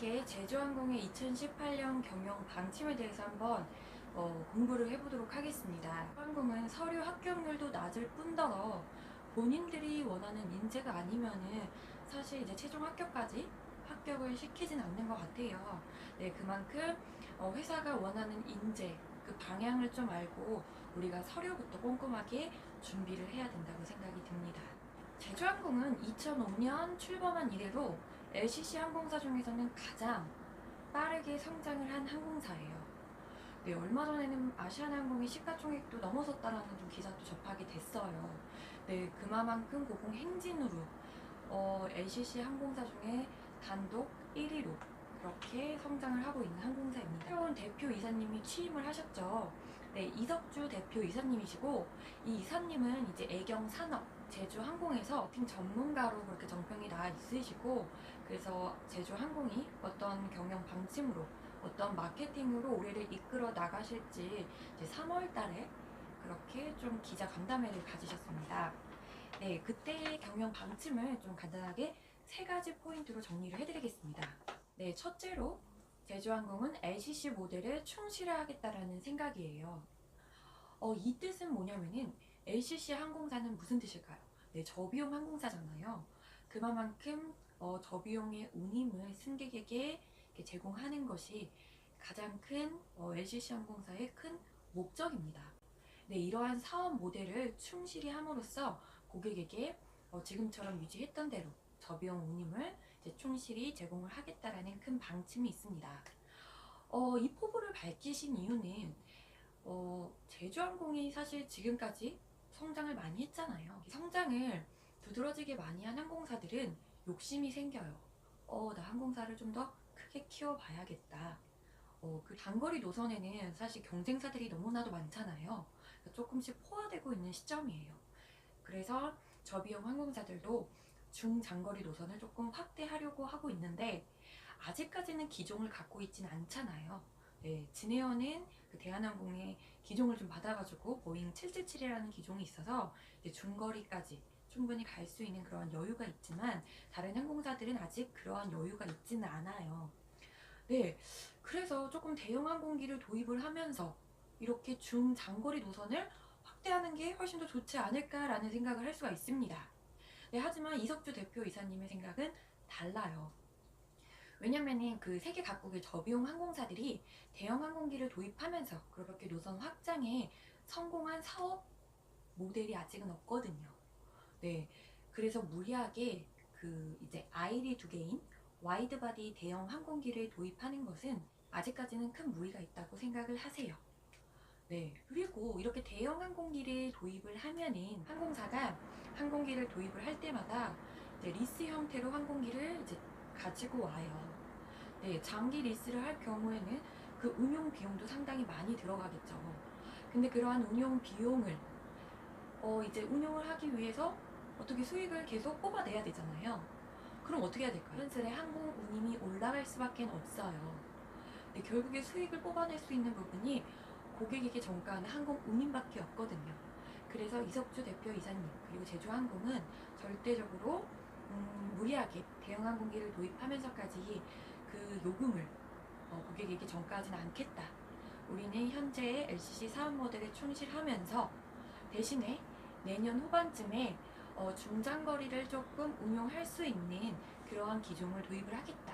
함께 제주항공의 2018년 경영 방침에 대해서 한번 공부를 해보도록 하겠습니다. 항공은 서류 합격률도 낮을 뿐더러 본인들이 원하는 인재가 아니면은 사실 이제 최종 합격까지 합격을 시키진 않는 것 같아요. 네, 그만큼 회사가 원하는 인재, 그 방향을 좀 알고 우리가 서류부터 꼼꼼하게 준비를 해야 된다고 생각이 듭니다. 제주항공은 2005년 출범한 이래로 LCC 항공사 중에서는 가장 빠르게 성장을 한 항공사예요. 네, 얼마 전에는 아시아나항공이 시가총액도 넘어섰다라는 좀 기사도 접하게 됐어요. 네, 그만큼 고공행진으로 LCC 항공사 중에 단독 1위로 그렇게 성장을 하고 있는 항공사입니다. 새로운 대표 이사님이 취임을 하셨죠. 네, 이석주 대표 이사님이시고, 이 이사님은 이제 애경 산업 제주항공에서 팀 전문가로 그렇게 정평이 나와 있으시고, 그래서 제주항공이 어떤 경영 방침으로 어떤 마케팅으로 올해를 이끌어 나가실지 이제 3월 달에 그렇게 좀 기자 간담회를 가지셨습니다. 네, 그때의 경영 방침을 좀 간단하게 세 가지 포인트로 정리를 해드리겠습니다. 네, 첫째로 제주항공은 LCC 모델에 충실하겠다라는 생각이에요. 이 뜻은 뭐냐면은 LCC 항공사는 무슨 뜻일까요? 네, 저비용 항공사잖아요. 그만큼 저비용의 운임을 승객에게 제공하는 것이 가장 큰 LCC 항공사의 큰 목적입니다. 네, 이러한 사업 모델을 충실히 함으로써 고객에게 지금처럼 유지했던 대로 저비용 운임을 이제 충실히 제공을 하겠다라는 큰 방침이 있습니다. 이 포부를 밝히신 이유는 제주항공이 사실 지금까지 성장을 많이 했잖아요. 성장을 두드러지게 많이 한 항공사들은 욕심이 생겨요. 나 항공사를 좀 더 크게 키워봐야겠다. 그 단거리 노선에는 사실 경쟁사들이 너무나도 많잖아요. 그러니까 조금씩 포화되고 있는 시점이에요. 그래서 저비용 항공사들도 중장거리 노선을 조금 확대하려고 하고 있는데 아직까지는 기종을 갖고 있진 않잖아요. 네, 진에어는 그 대한항공의 기종을 좀 받아가지고 보잉 777이라는 기종이 있어서 이제 중거리까지 충분히 갈 수 있는 그런 여유가 있지만 다른 항공사들은 아직 그러한 여유가 있지는 않아요. 네, 그래서 조금 대형 항공기를 도입을 하면서 이렇게 중장거리 노선을 확대하는 게 훨씬 더 좋지 않을까라는 생각을 할 수가 있습니다. 네, 하지만 이석주 대표 이사님의 생각은 달라요. 왜냐면은 그 세계 각국의 저비용 항공사들이 대형 항공기를 도입하면서 그렇게 노선 확장에 성공한 사업 모델이 아직은 없거든요. 네, 그래서 무리하게 그 이제 아이리 두 개인 와이드바디 대형 항공기를 도입하는 것은 아직까지는 큰 무리가 있다고 생각을 하세요. 네, 그리고 이렇게 대형 항공기를 도입을 하면은 항공사가 항공기를 도입을 할 때마다 이제 리스 형태로 항공기를 이제 가지고 와요. 네, 장기 리스를 할 경우에는 그 운용 비용도 상당히 많이 들어가겠죠. 근데 그러한 운용 비용을 이제 운용을 하기 위해서 어떻게 수익을 계속 뽑아내야 되잖아요. 그럼 어떻게 해야 될까요? 자연스레 항공 운임이 올라갈 수밖에 없어요. 근데 결국에 수익을 뽑아낼 수 있는 부분이 고객에게 전가하는 항공 운임밖에 없거든요. 그래서 이석주 대표 이사님 그리고 제주항공은 절대적으로 무리하게 대형 항공기를 도입하면서까지 그 요금을 고객에게 전가하지는 않겠다. 우리는 현재의 LCC 사업 모델에 충실하면서 대신에 내년 후반쯤에 중장거리를 조금 운용할 수 있는 그러한 기종을 도입을 하겠다.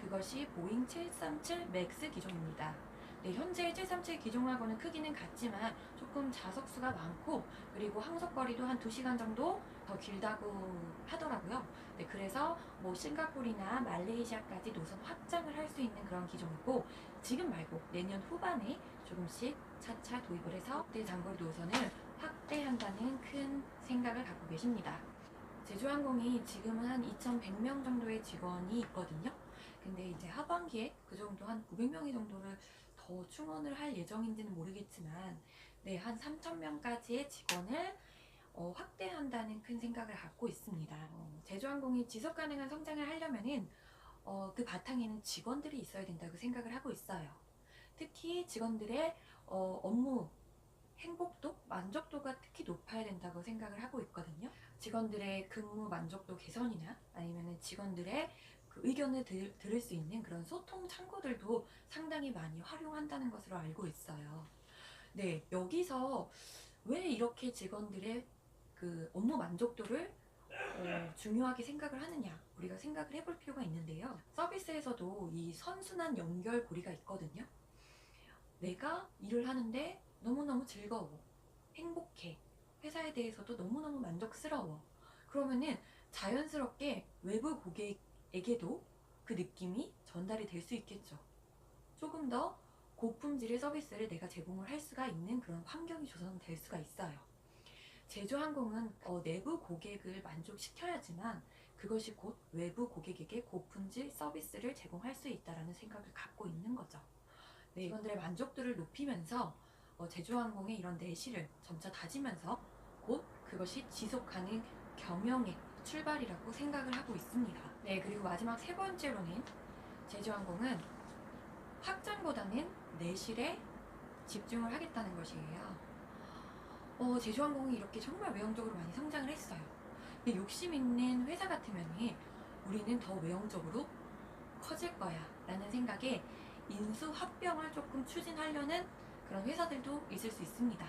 그것이 보잉 737 맥스 기종입니다. 네, 현재 737 기종하고는 크기는 같지만 조금 좌석수가 많고 그리고 항속거리도 한 2시간 정도 더 길다고 하더라고요. 네, 그래서 뭐 싱가포르나 말레이시아까지 노선 확장을 할 수 있는 그런 기종이고 지금 말고 내년 후반에 조금씩 차차 도입을 해서 대장거리 노선을 확대한다는 큰 생각을 갖고 계십니다. 제주항공이 지금은 한 2,100명 정도의 직원이 있거든요. 근데 이제 하반기에 그 정도 한 900명 정도를 더 충원을 할 예정인지는 모르겠지만, 네, 한 3,000명까지의 직원을 확대한다는 큰 생각을 갖고 있습니다. 제주항공이 지속 가능한 성장을 하려면은 그 바탕에는 직원들이 있어야 된다고 생각을 하고 있어요. 특히 직원들의 업무 행복도, 만족도가 특히 높아야 된다고 생각을 하고 있거든요. 직원들의 근무 만족도 개선이나 아니면 직원들의 그 의견을 들을 수 있는 그런 소통 창구들도 상당히 많이 활용한다는 것으로 알고 있어요. 네, 여기서 왜 이렇게 직원들의 그 업무 만족도를 중요하게 생각을 하느냐, 우리가 생각을 해볼 필요가 있는데요. 서비스에서도 이 선순환 연결고리가 있거든요. 내가 일을 하는데 너무너무 즐거워, 행복해, 회사에 대해서도 너무너무 만족스러워. 그러면은 자연스럽게 외부 고객에게도 그 느낌이 전달이 될 수 있겠죠. 조금 더 고품질의 서비스를 내가 제공을 할 수가 있는 그런 환경이 조성될 수가 있어요. 제주항공은 내부 고객을 만족시켜야지만 그것이 곧 외부 고객에게 고품질 서비스를 제공할 수 있다는 생각을 갖고 있는 거죠. 네, 직원들의 만족도를 높이면서 제주항공의 이런 내실을 점차 다지면서 곧 그것이 지속가능 경영의 출발이라고 생각을 하고 있습니다. 네, 그리고 마지막 세 번째로는 제주항공은 확장보다는 내실에 집중을 하겠다는 것이에요. 제주항공이 이렇게 정말 외형적으로 많이 성장을 했어요. 근데 욕심 있는 회사 같으면 우리는 더 외형적으로 커질 거야 라는 생각에 인수합병을 조금 추진하려는 그런 회사들도 있을 수 있습니다.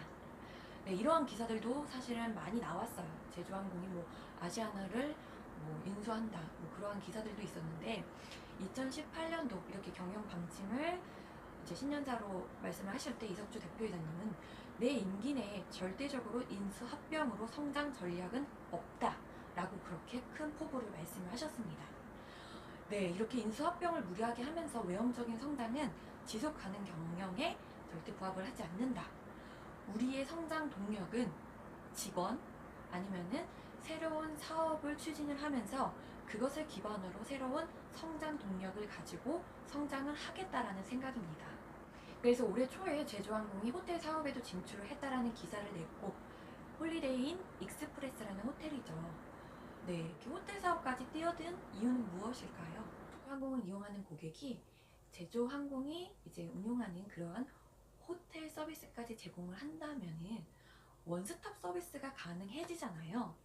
네, 이러한 기사들도 사실은 많이 나왔어요. 제주항공이 아시아나를 인수한다, 그러한 기사들도 있었는데 2018년도 이렇게 경영 방침을 이제 신년사로 말씀을 하실 때 이석주 대표이사님은 내 임기 내에 절대적으로 인수합병으로 성장 전략은 없다라고 그렇게 큰 포부를 말씀을 하셨습니다. 네, 이렇게 인수합병을 무리하게 하면서 외형적인 성장은 지속 가능 경영에 절대 부합을 하지 않는다. 우리의 성장 동력은 직원 아니면은 새로운 사업을 추진을 하면서 그것을 기반으로 새로운 성장 동력을 가지고 성장을 하겠다라는 생각입니다. 그래서 올해 초에 제주항공이 호텔 사업에도 진출을 했다라는 기사를 냈고, 홀리데이인 익스프레스라는 호텔이죠. 네, 이렇게 호텔 사업까지 뛰어든 이유는 무엇일까요? 제주항공을 이용하는 고객이 제주항공이 이제 운용하는 그러한 호텔 서비스까지 제공을 한다면은 원스톱 서비스가 가능해지잖아요.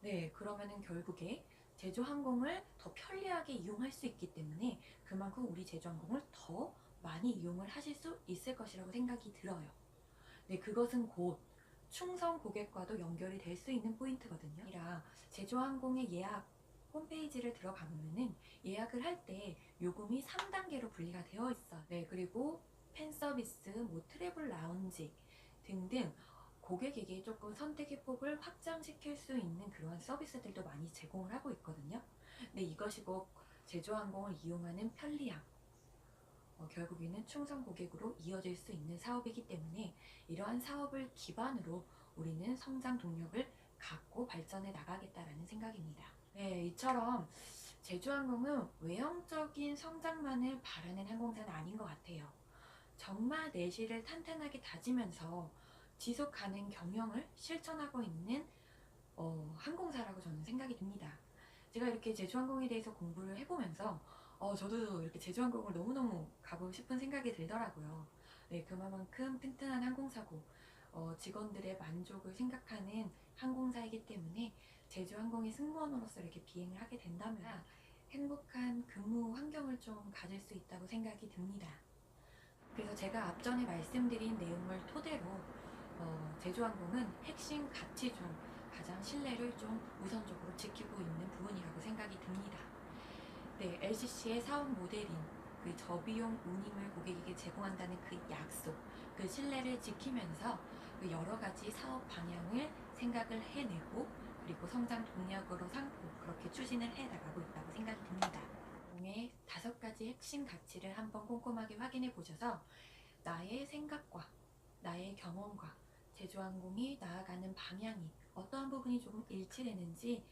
네, 그러면은 결국에 제주항공을 더 편리하게 이용할 수 있기 때문에 그만큼 우리 제주항공을 더 많이 이용을 하실 수 있을 것이라고 생각이 들어요. 네, 그것은 곧 충성 고객과도 연결이 될 수 있는 포인트거든요. 아니라 제주항공의 예약 홈페이지를 들어가 보면은 예약을 할 때 요금이 3단계로 분리가 되어 있어요. 네, 그리고 팬 서비스, 트래블 라운지 등등 고객에게 조금 선택의 폭을 확장시킬 수 있는 그러한 서비스들도 많이 제공을 하고 있거든요. 근데 이것이 곧 제주항공을 이용하는 편리함, 결국에는 충성 고객으로 이어질 수 있는 사업이기 때문에 이러한 사업을 기반으로 우리는 성장 동력을 갖고 발전해 나가겠다라는 생각입니다. 네, 이처럼 제주항공은 외형적인 성장만을 바라는 항공사는 아닌 것 같아요. 정말 내실을 탄탄하게 다지면서 지속 가능 경영을 실천하고 있는 항공사라고 저는 생각이 듭니다. 제가 이렇게 제주항공에 대해서 공부를 해보면서 저도 이렇게 제주항공을 너무너무 가고 싶은 생각이 들더라고요. 네, 그만큼 튼튼한 항공사고 직원들의 만족을 생각하는 항공사이기 때문에 제주항공의 승무원으로서 이렇게 비행을 하게 된다면 행복한 근무 환경을 좀 가질 수 있다고 생각이 듭니다. 그래서 제가 앞전에 말씀드린 내용을 토대로 제주항공은 핵심 가치 중 가장 신뢰를 좀 우선적으로 지키고 있는 부분이라고 생각이 듭니다. 네, LCC의 사업 모델인 그 저비용 운임을 고객에게 제공한다는 그 약속, 그 신뢰를 지키면서 그 여러 가지 사업 방향을 생각을 해내고 그리고 성장 동력으로 삼고 그렇게 추진을 해 나가고 있다고 생각이 듭니다. 공의 5가지 핵심 가치를 한번 꼼꼼하게 확인해 보셔서 나의 생각과 나의 경험과 제주항공이 나아가는 방향이 어떠한 부분이 조금 일치되는지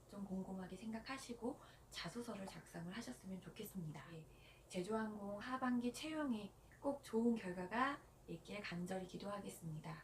좀 꼼꼼하게 생각하시고 자소서를 작성을 하셨으면 좋겠습니다. 제주항공 하반기 채용에 꼭 좋은 결과가 있길 간절히 기도하겠습니다.